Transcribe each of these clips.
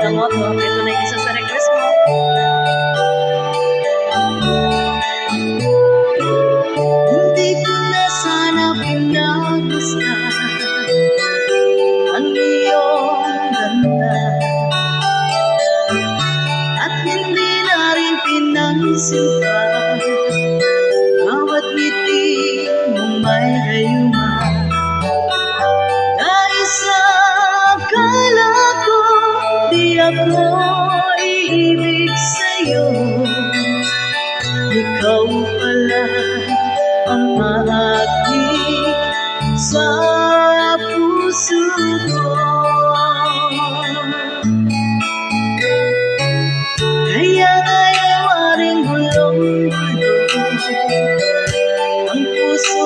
Kamoto. Ito na yung isa sa request mo. Hindi ko na sana pinagustuhan ang iyong ganda, at hindi na rin pinansin pa bawat ngiti mong may gayuma. Dahil sa akala ko di ako iibig sa'yo, ikaw pala ang aakit sa puso ko. Kaya ngayon gulong-gulo ang puso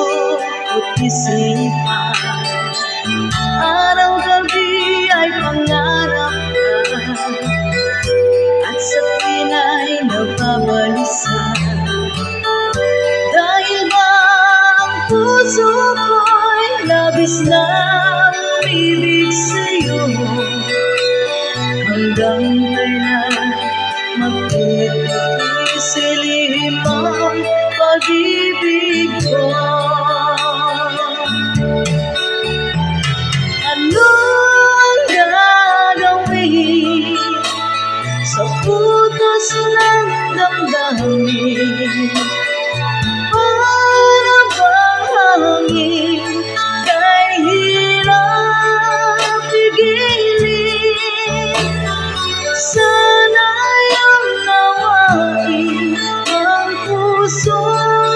at isipan, araw-gabi ay pangarap ka, at sa pinay nababalisa. Dahil ba ang puso ko'y labis na umibig sa'yo, hanggang kailan magtitisilip ang pag-ibig ko? Ano ang gagawin sa putos ng damdamin? Para bang hangin kay hirap pigilin? Sana iyong nawain ang puso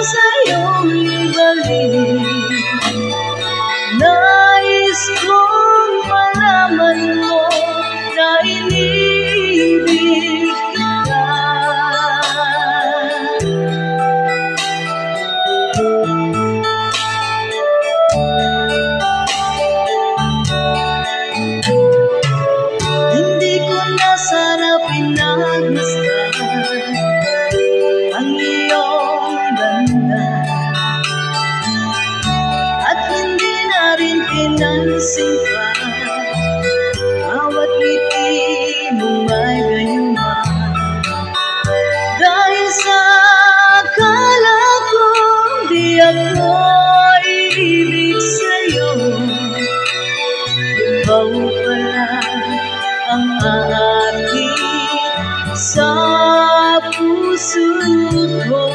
sa'yong ibalik. Nais kong malaman mo na inibig kita. Hindi ko na sana pinagmasdan ang iyong ganda, at hindi na rin pinansin pa bawat ngiti mong may gayuma. Dahil sa akala ko di ako iibig sa'yo, ikaw pala ang aakit sa puso ko.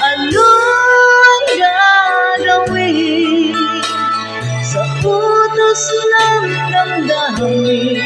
Ano ang gagawin sa putos ng damdamin?